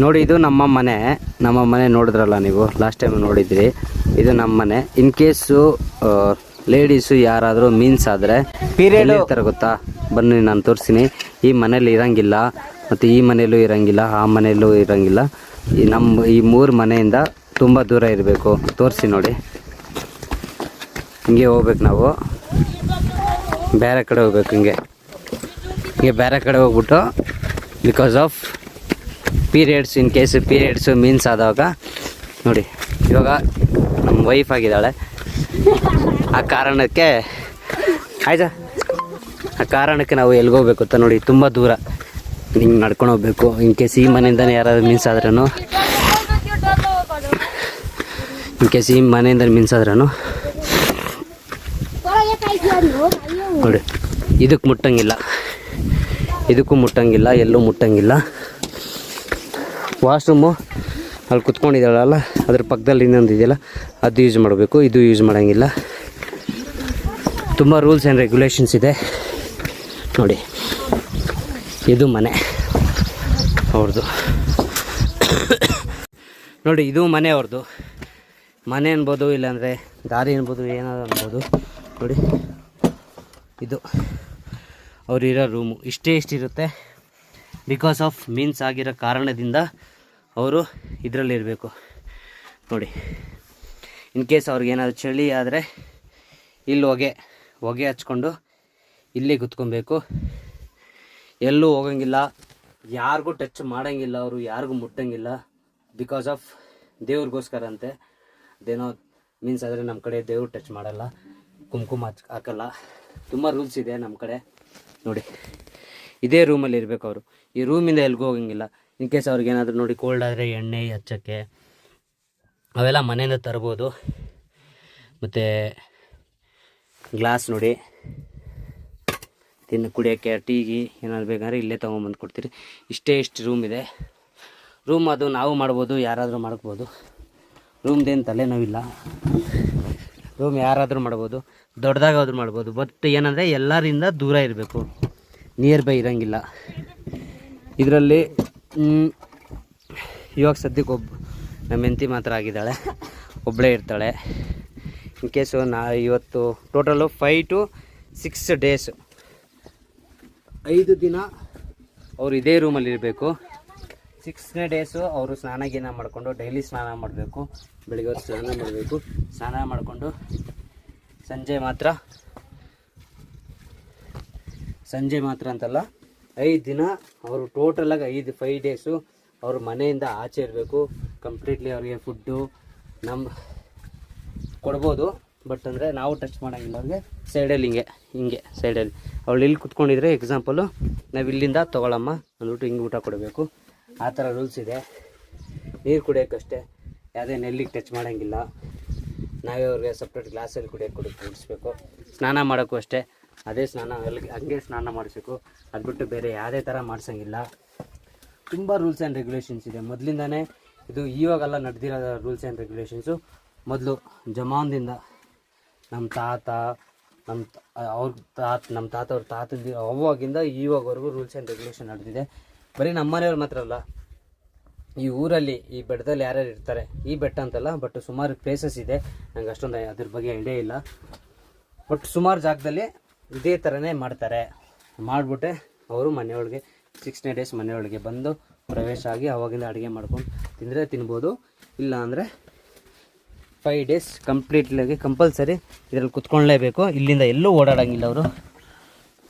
ನೋಡಿ ಇದು ನಮ್ಮ ಮನೆ ನೋಡಿದ್ರಲ್ಲ ನೀವು ಲಾಸ್ಟ್ ಟೈಮ್ ನೋಡಿದ್ರಿ. ಇದು ನಮ್ಮ ಮನೆ. ಇನ್ ಕೇಸು ಲೇಡೀಸು ಯಾರಾದರೂ ಮೀನ್ಸ್ ಆದರೆ ಪೀರಿಯಡ್ ಇರ್ತಾರೆ ಗೊತ್ತಾ, ಬನ್ನಿ ನಾನು ತೋರಿಸ್ತೀನಿ. ಈ ಮನೇಲಿ ಇರೋಂಗಿಲ್ಲ, ಮತ್ತು ಈ ಮನೆಯಲ್ಲೂ ಇರೋಂಗಿಲ್ಲ, ಆ ಮನೆಯಲ್ಲೂ ಇರೋಂಗಿಲ್ಲ. ಈ 3 ಮನೆಯಿಂದ ತುಂಬ ದೂರ ಇರಬೇಕು. ತೋರಿಸಿ ನೋಡಿ, ಹಿಂಗೆ ಹೋಗ್ಬೇಕು ನಾವು, ಬೇರೆ ಕಡೆ ಹೋಗ್ಬೇಕು. ಹಿಂಗೆ ಬೇರೆ ಕಡೆ ಹೋಗ್ಬಿಟ್ಟು because of periods, in case periods means ಆದಾಗ ನೋಡಿ, ಇವಾಗ ನಮ್ಮ ವೈಫ್ ಆಗಿದ್ದಾಳೆ. ಆ ಕಾರಣಕ್ಕೆ ನಾವು ಎಲ್ಗೋಗ್ಬೇಕು ಅಂತ ನೋಡಿ, ತುಂಬ ದೂರ ಹಿಂಗೆ ನಡ್ಕೊಂಡು ಹೋಗ್ಬೇಕು. ಇನ್ ಕೇಸ್ ಈ ಮನೆಯಿಂದನೇ ಯಾರಾದರೂ ಮೀನ್ಸ್ ಆದ್ರೂ ನೋಡಿ, ಇದಕ್ಕೂ ಮುಟ್ಟಂಗಿಲ್ಲ, ಎಲ್ಲೂ ಮುಟ್ಟಂಗಿಲ್ಲ. ವಾಶ್ರೂಮು ಅಲ್ಲಿ ಕುತ್ಕೊಂಡಿದ್ದಾಳಲ್ಲ, ಅದ್ರ ಪಕ್ಕದಲ್ಲಿ ಇನ್ನೊಂದು ಇದೆಯಲ್ಲ, ಅದು ಯೂಸ್ ಮಾಡಬೇಕು. ಇದು ಯೂಸ್ ಮಾಡೋಂಗಿಲ್ಲ. ತುಂಬ ರೂಲ್ಸ್ ಆ್ಯಂಡ್ ರೆಗ್ಯುಲೇಷನ್ಸ್ ಇದೆ ನೋಡಿ. ಇದು ಮನೆ ಅವ್ರದ್ದು ನೋಡಿ, ಇದು ಮನೆ ಅವ್ರದ್ದು. ಮನೆ ಅನ್ಬೋದು, ಇಲ್ಲಾಂದರೆ ದಾರಿ ಅನ್ಬೋದು, ಏನಾದ್ರು ಅನ್ಬೋದು ನೋಡಿ. ಇದು ಅವರಿರೋ ರೂಮು ಇಷ್ಟಿರುತ್ತೆ. ಬಿಕಾಸ್ ಆಫ್ ಮೀನ್ಸ್ ಆಗಿರೋ ಕಾರಣದಿಂದ ಅವರು ಇದರಲ್ಲಿರಬೇಕು ನೋಡಿ. ಇನ್ ಕೇಸ್ ಅವ್ರಿಗೇನಾದ್ರು ಚಳಿ ಆದರೆ ಇಲ್ಲಿ ಹೊಗೆ ಹಚ್ಕೊಂಡು ಇಲ್ಲೇ ಕುತ್ಕೊಬೇಕು. ಎಲ್ಲೂ ಹೋಗಂಗಿಲ್ಲ, ಯಾರಿಗೂ ಟಚ್ ಮಾಡೋಂಗಿಲ್ಲ, ಅವರು ಯಾರಿಗೂ ಮುಟ್ಟಂಗಿಲ್ಲ. ಬಿಕಾಸ್ ಆಫ್ ದೇವ್ರಿಗೋಸ್ಕರ ಅಂತೆ. ಅದೇನೋ ಮೀನ್ಸ್ ಆದರೆ ನಮ್ಮ ಕಡೆ ದೇವ್ರು ಟಚ್ ಮಾಡಲ್ಲ, ಕುಂಕುಮ ಹಾಕಲ್ಲ. ತುಂಬ ರೂಲ್ಸ್ ಇದೆ ನಮ್ಮ ಕಡೆ ನೋಡಿ. ಇದೇ ರೂಮಲ್ಲಿ ಇರಬೇಕು ಅವರು. ಈ ರೂಮಿಂದ ಎಲ್ಗೂ ಹೋಗಂಗಿಲ್ಲ. ಇನ್ ಕೇಸ್ ಅವ್ರಿಗೇನಾದರೂ ನೋಡಿ ಕೋಲ್ಡ್ ಆದರೆ ಎಣ್ಣೆ ಹಚ್ಚೋಕ್ಕೆ ಅವೆಲ್ಲ ಮನೆಯಿಂದ ತರ್ಬೋದು. ಮತ್ತು ಗ್ಲಾಸ್ ನೋಡಿ, ಕುಡಿಯೋಕ್ಕೆ, ಟೀಗೆ ಏನಾದ್ರು ಬೇಕಾದ್ರೆ ಇಲ್ಲೇ ತೊಗೊಂಬಂದು ಕೊಡ್ತೀರಿ. ಇಷ್ಟು ರೂಮ್ ಇದೆ. ರೂಮ್ ಅದು ನಾವು ಮಾಡ್ಬೋದು, ಯಾರಾದರೂ ಮಾಡ್ಬೋದು. ರೂಮ್ದೇನು ತಲೆನೋವಿಲ್ಲ. ರೂಮ್ ಯಾರಾದರೂ ಮಾಡ್ಬೋದು, ದೊಡ್ಡದಾಗಾದ್ರೂ ಮಾಡ್ಬೋದು. ಬಟ್ ಏನಂದರೆ ಎಲ್ಲರಿಂದ ದೂರ ಇರಬೇಕು, ನಿಯರ್ ಬೈ ಇರೋಂಗಿಲ್ಲ. ಇದರಲ್ಲಿ ಇವಾಗ ಸದ್ಯಕ್ಕೆ ನಮ್ಮ ಹೆಂಡತಿ ಮಾತ್ರ ಆಗಿದ್ದಾಳೆ, ಒಬ್ಬಳೇ ಇರ್ತಾಳೆ. ಇನ್ ಕೇಸು ಇವತ್ತು ಟೋಟಲು 5 to 6 days, 5 ದಿನ ಅವರು ಇದೇ ರೂಮಲ್ಲಿ ಇರಬೇಕು. 6ನೇ ಡೇಸು ಅವರು ಸ್ನಾನ ಮಾಡಿಕೊಂಡು ಡೈಲಿ ಸ್ನಾನ ಮಾಡಬೇಕು. ಬೆಳಿಗ್ಗೆ ಸ್ನಾನ ಮಾಡಬೇಕು. ಸ್ನಾನ ಮಾಡಿಕೊಂಡು ಸಂಜೆ ಮಾತ್ರ ಅಂತಲ್ಲ, 5 ದಿನ ಅವರು ಟೋಟಲಾಗಿ 5 ಡೇಸು ಅವರು ಮನೆಯಿಂದ ಆಚೆ ಇರಬೇಕು. ಕಂಪ್ಲೀಟ್ಲಿ ಅವ್ರಿಗೆ ಫುಡ್ಡು ನಮ್ಮ ಕೊಡ್ಬೋದು, ಬಟ್ ಅಂದರೆ ನಾವು ಟಚ್ ಮಾಡೋಂಗಿಲ್ಲ ಅವ್ರಿಗೆ. ಸೈಡಲ್ಲಿ ಹಿಂಗೆ ಸೈಡಲ್ಲಿ ಅವಳು ಇಲ್ಲಿ ಕುತ್ಕೊಂಡಿದ್ರೆ ಎಕ್ಸಾಂಪಲು, ನಾವು ಇಲ್ಲಿಂದ ತೊಗೊಳಮ್ಮ ಅಂದ್ಬಿಟ್ಟು ಹಿಂಗೆ ಊಟ ಕೊಡಬೇಕು. ಆ ಥರ ರೂಲ್ಸ್ ಇದೆ. ನೀರು ಕುಡಿಯೋಕ್ಕಷ್ಟೇ ಯಾವುದೇ ನೆಲ್ಲಿಗೆ ಟಚ್ ಮಾಡೋಂಗಿಲ್ಲ. ನಾವೇ ಅವ್ರಿಗೆ ಸಪ್ರೇಟ್ ಗ್ಲಾಸಲ್ಲಿ ಕುಡಿಸ್ಬೇಕು. ಸ್ನಾನ ಮಾಡೋಕ್ಕೂ ಅಷ್ಟೇ ಅದೇ ಸ್ನಾನ, ಹಂಗೆ ಸ್ನಾನ ಮಾಡಿಸ್ಬೇಕು. ಅದು ಬಿಟ್ಟು ಬೇರೆ ಯಾವುದೇ ಥರ ಮಾಡಿಸೋಂಗಿಲ್ಲ. ತುಂಬ ರೂಲ್ಸ್ ಆ್ಯಂಡ್ ರೆಗ್ಯುಲೇಷನ್ಸ್ ಇದೆ ಮೊದಲಿಂದನೇ. ಇದು ಇವಾಗೆಲ್ಲ ನಡೆದಿರೋ ರೂಲ್ಸ್ ಆ್ಯಂಡ್ ರೆಗ್ಯುಲೇಷನ್ಸು. ಮೊದಲು ಜಮಾನ್ದಿಂದ ನಮ್ಮ ತಾತ ಅವ್ರ ತಾತಂದು ಅವಾಗಿಂದ ಇವಾಗವರೆಗೂ ರೂಲ್ಸ್ ಆ್ಯಂಡ್ ರೆಗ್ಯುಲೇಷನ್ ನಡೆದಿದೆ. ಬರೀ ನಮ್ಮ ಮನೆಯವ್ರು ಮಾತ್ರ ಅಲ್ಲ, ಈ ಊರಲ್ಲಿ ಈ ಬೆಟ್ಟದಲ್ಲಿ ಯಾರ್ಯಾರು ಇರ್ತಾರೆ, ಈ ಬೆಟ್ಟ ಅಂತಲ್ಲ ಬಟ್ ಸುಮಾರು ಪ್ಲೇಸಸ್ ಇದೆ. ನಂಗೆ ಅಷ್ಟೊಂದು ಅದ್ರ ಬಗ್ಗೆ ಐಡಿಯಾ ಇಲ್ಲ. ಬಟ್ ಸುಮಾರು ಜಾಗದಲ್ಲಿ ಇದೇ ಥರನೇ ಮಾಡ್ತಾರೆ. ಮಾಡಿಬಿಟ್ಟೆ ಅವರು ಮನೆಯೊಳಗೆ 6ನೇ ಡೇಸ್ ಮನೆಯೊಳಗೆ ಬಂದು ಪ್ರವೇಶ ಆಗಿ ಅವಾಗಿಂದ ಅಡುಗೆ ಮಾಡ್ಕೊಂಡು ತಿಂದರೆ ತಿನ್ಬೋದು. ಇಲ್ಲ ಅಂದರೆ 5 days ಕಂಪ್ಲೀಟ್ಲಾಗಿ ಕಂಪಲ್ಸರಿ ಇದರಲ್ಲಿ ಕುತ್ಕೊಳ್ಳೇಬೇಕು. ಇಲ್ಲಿಂದ ಎಲ್ಲೂ ಓಡಾಡೋಂಗಿಲ್ಲ ಅವರು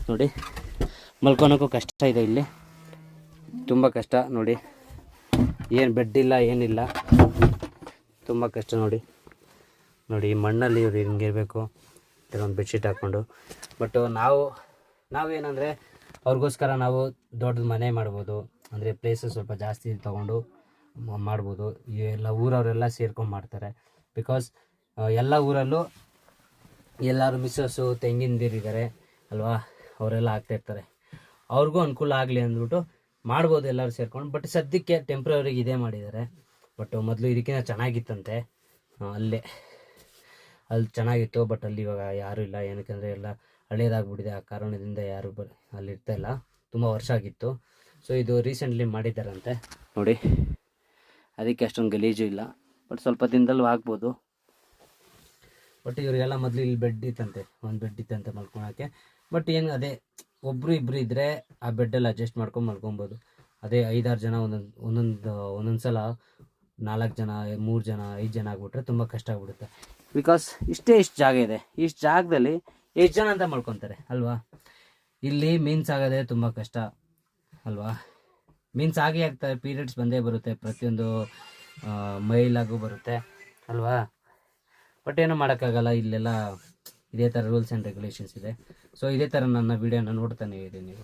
ನೋಡಿ. ಮಲ್ಕೊಳೋಕ್ಕೂ ಕಷ್ಟ ಇದೆ ಇಲ್ಲಿ, ತುಂಬ ಕಷ್ಟ ನೋಡಿ. ಏನು ಬೆಡ್ ಇಲ್ಲ, ಏನಿಲ್ಲ, ತುಂಬ ಕಷ್ಟ ನೋಡಿ. ಈ ಮಣ್ಣಲ್ಲಿ ಇವ್ರು ಹಿಂಗಿರಬೇಕು, ಒಂದು ಬೆಡ್ಶೀಟ್ ಹಾಕ್ಕೊಂಡು. ಬಟ್ ನಾವೇನಂದರೆ ಅವ್ರಿಗೋಸ್ಕರ ನಾವು ದೊಡ್ಡ ಮನೆ ಮಾಡ್ಬೋದು. ಅಂದರೆ ಪ್ಲೇಸಸ್ ಸ್ವಲ್ಪ ಜಾಸ್ತಿ ತೊಗೊಂಡು ಮಾಡ್ಬೋದು. ಎಲ್ಲ ಊರವರೆಲ್ಲ ಸೇರ್ಕೊಂಡು ಮಾಡ್ತಾರೆ. ಬಿಕಾಸ್ ಎಲ್ಲ ಊರಲ್ಲೂ ಎಲ್ಲರೂ ಮಿಸ್ಸಸ್ಸು ತೆಂಗಿನದಿರಿದ್ದಾರೆ ಅಲ್ವಾ, ಅವರೆಲ್ಲ ಆಗ್ತಾಯಿರ್ತಾರೆ. ಅವ್ರಿಗೂ ಅನುಕೂಲ ಆಗಲಿ ಅಂದ್ಬಿಟ್ಟು ಮಾಡ್ಬೋದು ಎಲ್ಲರೂ ಸೇರ್ಕೊಂಡು. ಬಟ್ ಸದ್ಯಕ್ಕೆ ಟೆಂಪ್ರವರಿಗೆ ಇದೇ ಮಾಡಿದ್ದಾರೆ. ಬಟ್ ಮೊದಲು ಇದಕ್ಕಿಂತ ಚೆನ್ನಾಗಿತ್ತಂತೆ. ಅಲ್ಲಿ ಚೆನ್ನಾಗಿತ್ತು. ಬಟ್ ಅಲ್ಲಿ ಇವಾಗ ಯಾರೂ ಇಲ್ಲ. ಏನಕ್ಕೆಂದರೆ ಎಲ್ಲ ಹಳೇದಾಗ್ಬಿಟ್ಟಿದೆ. ಆ ಕಾರಣದಿಂದ ಯಾರು ಅಲ್ಲಿ ಇರ್ತಾಯಿಲ್ಲ. ತುಂಬ ವರ್ಷ ಆಗಿತ್ತು. ಸೊ ಇದು ರೀಸೆಂಟ್ಲಿ ಮಾಡಿದ್ದಾರಂತೆ ನೋಡಿ. ಅದಕ್ಕೆ ಅಷ್ಟೊಂದು ಗಲೀಜು ಇಲ್ಲ. ಬಟ್ ಸ್ವಲ್ಪ ದಿನದಲ್ಲಿ ಆಗ್ಬೋದು. ಬಟ್ ಇವರಿಗೆಲ್ಲ ಮೊದಲು ಇಲ್ಲಿ ಬೆಡ್ ಇತ್ತಂತೆ, ಒಂದು ಬೆಡ್ ಇತ್ತಂತೆ ಮಲ್ಕೊಳಕ್ಕೆ. ಬಟ್ ಏನು ಅದೇ ಒಬ್ಬರು ಇಬ್ಬರು ಇದ್ದರೆ ಆ ಬೆಡ್ಡಲ್ಲಿ ಅಡ್ಜಸ್ಟ್ ಮಾಡ್ಕೊಂಡು ಮಲ್ಕೊಬೋದು. ಅದೇ 5-6 ಜನ ಒಂದೊಂದು ಸಲ 4 ಜನ 3 ಜನ 5 ಜನ ಆಗಿಬಿಟ್ರೆ ತುಂಬ ಕಷ್ಟ ಆಗ್ಬಿಡುತ್ತೆ. ಬಿಕಾಸ್ ಇಷ್ಟು ಜಾಗ ಇದೆ, ಇಷ್ಟು ಜಾಗದಲ್ಲಿ ಎಷ್ಟು ಜನ ಅಂತ ಮಲ್ಕೊತಾರೆ ಅಲ್ವಾ. ಇಲ್ಲಿ ಮೀನ್ಸ್ ಆಗೋದೇ ತುಂಬ ಕಷ್ಟ ಅಲ್ವಾ. ಮೀನ್ಸ್ ಆಗೇ ಆಗ್ತಾರೆ, ಪೀರಿಯಡ್ಸ್ ಬಂದೇ ಬರುತ್ತೆ, ಪ್ರತಿಯೊಂದು ಮೈಲಾಗೂ ಬರುತ್ತೆ ಅಲ್ವಾ. ಬಟ್ ಏನೂ ಮಾಡೋಕ್ಕಾಗಲ್ಲ, ಇಲ್ಲೆಲ್ಲ ಇದೇ ಥರ ರೂಲ್ಸ್ ಆ್ಯಂಡ್ ರೆಗ್ಯುಲೇಷನ್ಸ್ ಇದೆ. ಸೊ ಇದೇ ಥರ ನನ್ನ ವೀಡಿಯೋನ ನೋಡ್ತಾನೆ ಇರಿ ನೀವು.